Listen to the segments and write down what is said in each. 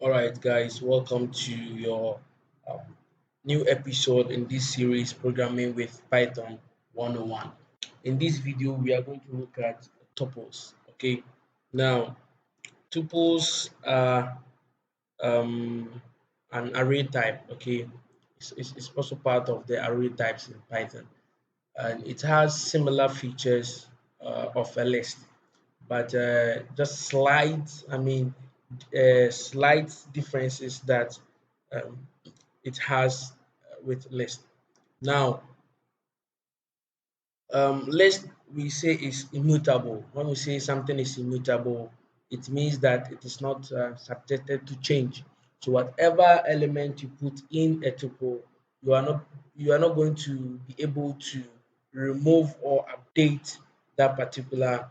All right, guys, welcome to your um, new episode in this series, Programming with Python 101. In this video, we are going to look at tuples. Okay, now tuples are an array type. Okay, it's also part of the array types in Python, and it has similar features of a list, but just slight differences that um, it has with list. Now, list we say is immutable. When we say something is immutable, it means that it is not subjected to change. So whatever element you put in a tuple, you are not you are not going to be able to remove or update that particular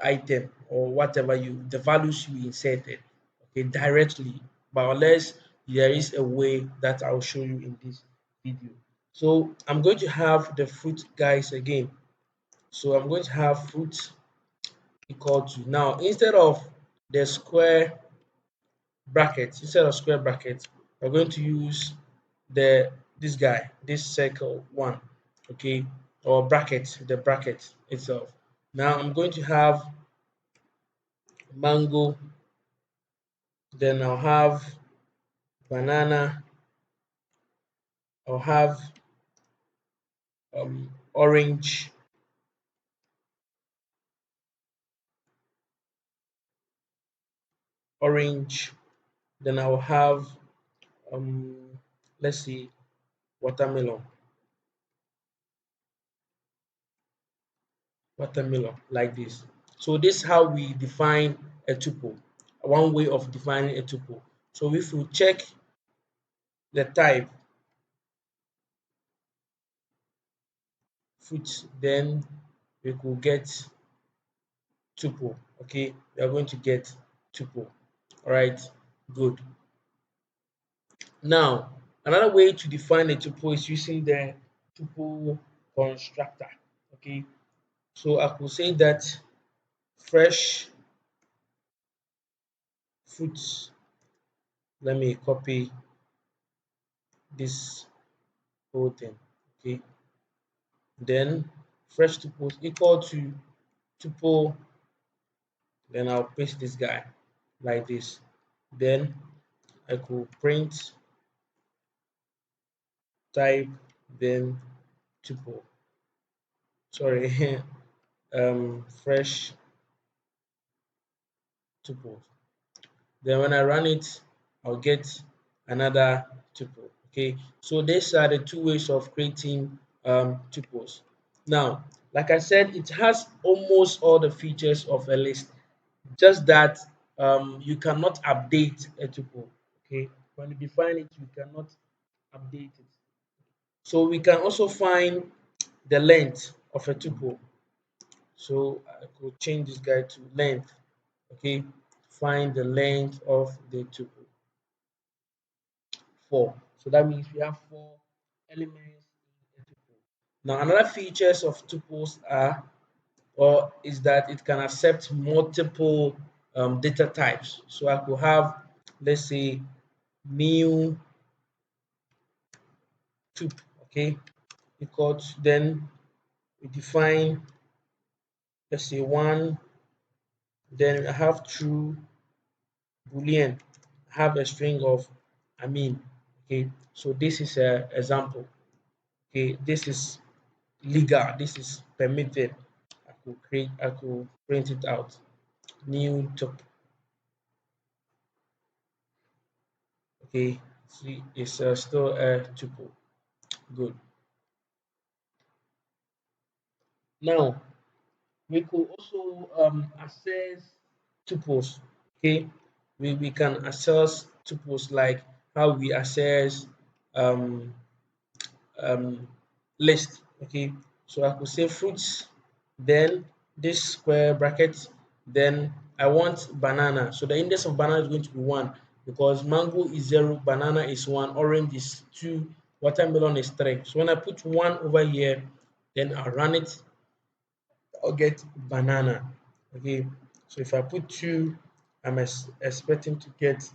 item or whatever the values you inserted, okay, directly, but unless there is a way that I'll show you in this video. So I'm going to have the fruit guys again. So I'm going to have fruit equal to, now instead of the square bracket, we're going to use this guy, this circle one, okay, or bracket, the bracket itself. Now I'm going to have mango, then I'll have banana, I'll have orange, orange, then I'll have um let's see, watermelon, like this. So this is how we define a tuple, one way of defining a tuple. So if we check the type fruit, then we could get tuple. Okay, we are going to get tuple. All right, good. Now another way to define a tuple is using the tuple constructor. Okay, so I could say that fresh fruits. Let me copy this whole thing. Okay, then fresh tuple equal to tuple, then I'll paste this guy like this. Then I could print type, then tuple. Sorry, fresh tuple. Then when I run it, I'll get another tuple. Okay, so these are the two ways of creating tuples. Now, like I said, it has almost all the features of a list, just that you cannot update a tuple. Okay, when you define it, you cannot update it. So we can also find the length of a tuple. So I could change this guy to length. Okay, find the length of the tuple, 4. So that means we have 4 elements in a tuple. Now another features of tuples are, or is that it can accept multiple data types. So I could have, let's say, new tuple, okay, equal to, then we define, let's say, one, then I have true boolean, have a string of okay. So this is a example. Okay, this is legal, this is permitted. I could print it out. New tuple. Okay, see, it's still a tuple. Good. Now we could also access tuples. Okay, we can access tuples like how we access um, list. Okay, so I could say fruits, then this square bracket, then I want banana. So the index of banana is going to be 1 because mango is 0, banana is 1, orange is 2, watermelon is 3. So when I put 1 over here, then I'll run it, I'll get banana. Okay, so if I put 2, I'm expecting to get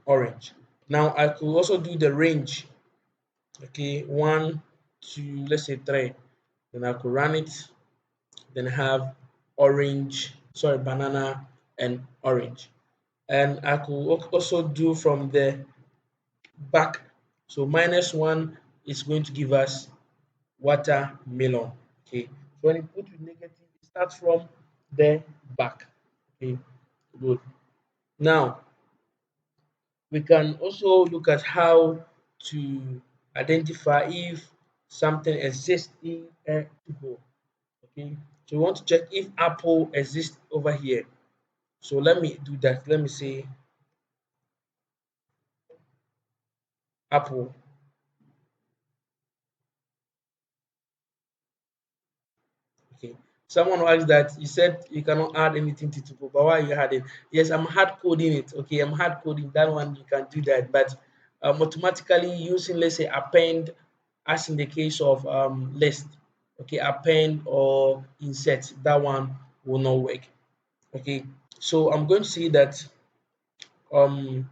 orange. Now I could also do the range. Okay, one, two, let's say three. Then I could run it. Then have orange, sorry, banana and orange. And I could also do from the back. So -1 is going to give us watermelon. Okay. So when you put with negative, it starts from the back. Okay. Good. Now we can also look at how to identify if something exists in a tuple. Okay. So we want to check if apple exists over here. So let me do that. Let me say apple. Okay. Someone who asked that you said you cannot add anything to Tuple, but why are you adding? Yes, I'm hard coding it. Okay, I'm hard coding that one. You can do that, but automatically using, let's say, append, as in the case of list. Okay, append or insert, that one will not work. Okay, so I'm going to say that um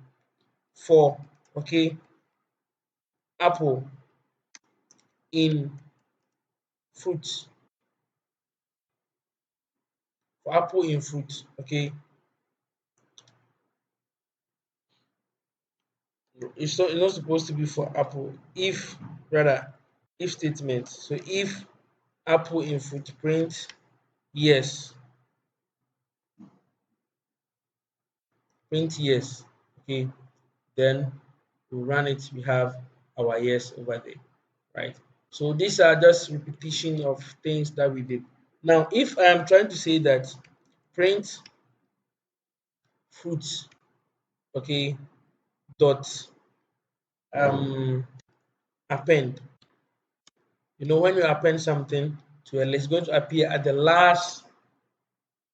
for, okay, apple in fruit, for apple in fruit. Okay, it's not supposed to be for apple. If rather if statement. So if apple in footprint, yes, print yes. Okay, then we run it. We have our yes over there, right? So these are just repetition of things that we did. Now, if I am trying to say that print fruit, okay, dot um append. When you append something to a list, it's going to appear at the last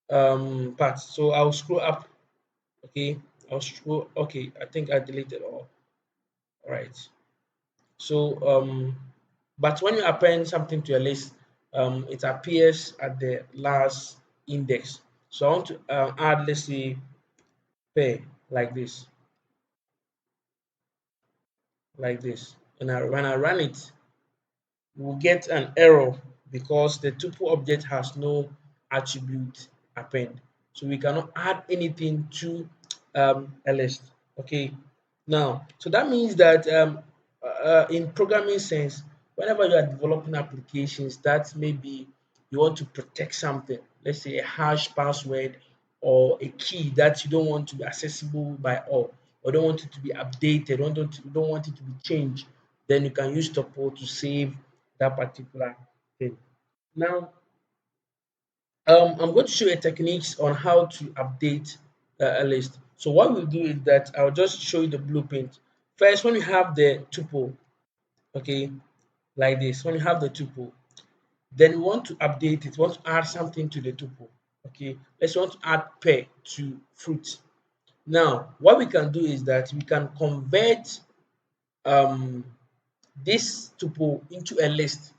part. So I'll scroll up. Okay, I'll scroll. Okay, I think I deleted all. All right. So but when you append something to a list, it appears at the last index. So I want to add, let's say, pair like this, like this. And when I run it, we'll get an error because the tuple object has no attribute append. So we cannot add anything to a list. Okay. Now, so that means that in programming sense, whenever you are developing applications that maybe you want to protect something, let's say a hash password or a key that you don't want to be accessible by all, or don't want it to be updated, don't want it to be changed, then you can use tuple to save that particular thing. Now, I'm going to show you techniques on how to update a list. So what we'll do is that I'll just show you the blueprint. First, when you have the tuple, okay, like this, when you have the tuple, then we want to update it, we want to add something to the tuple. Okay, let's want to add pair to fruit. Now, what we can do is that we can convert um this tuple into a list.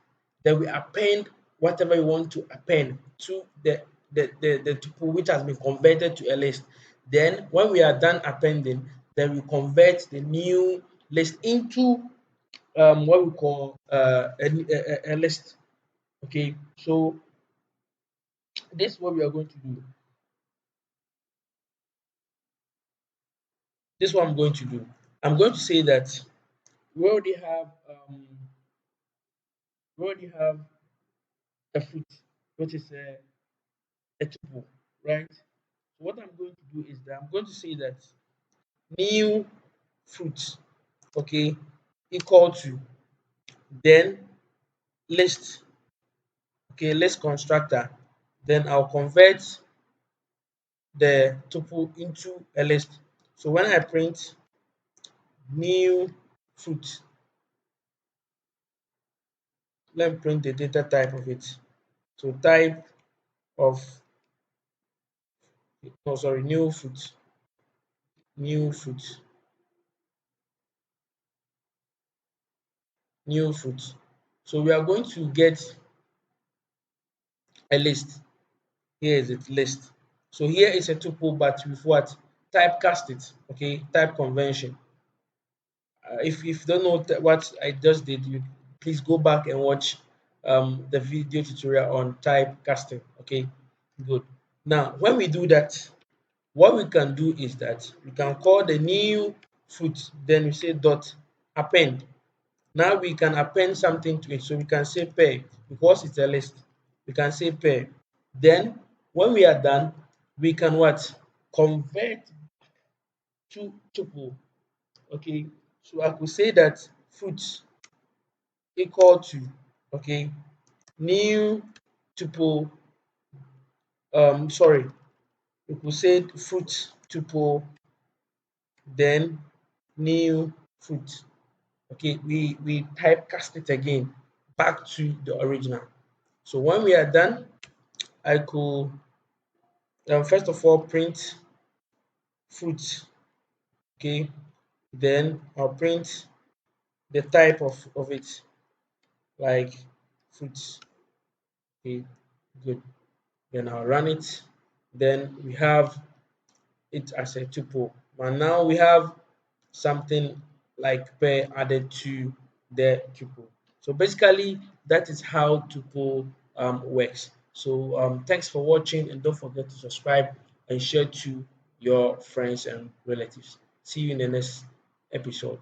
Then we append whatever you want to append to the tuple which has been converted to a list. Then when we are done appending, then we convert the new list into what we call a list. Okay, so this is what we are going to do. This is what I'm going to do. I'm going to say that we already have um, we already have a fruit, which is a tuple, right? So what I'm going to do is that I'm going to say that new fruit, okay, equal to, then list, okay, list constructor. Then I'll convert the tuple into a list. So when I print new fruit, let me print the data type of it. So type of, no, sorry, new fruit, new fruit, new fruit. So we are going to get a list. Here is it list. So here is a tuple, but with what? typecast it. Okay, type convention. If you don't know what I just did, you please go back and watch the video tutorial on typecasting. Okay, good. Now, when we do that, what we can do is that we can call the new fruit, then we say dot append. Now we can append something to it. So we can say pair because it's a list. We can say pair. Then when we are done, we can what? Convert to tuple. Okay. So I could say that fruit equal to, okay, new tuple, sorry, we could say fruit tuple, then new fruit. Okay, we typecast it again back to the original. So when we are done, I could first of all print fruit. Okay, then I'll print the type of it, like fruit. Okay, good. Then I'll run it. Then we have it as a tuple. And now we have something like pair added to the tuple. So basically, that is how tuple works. So thanks for watching, and don't forget to subscribe and share to your friends and relatives. See you in the next episode.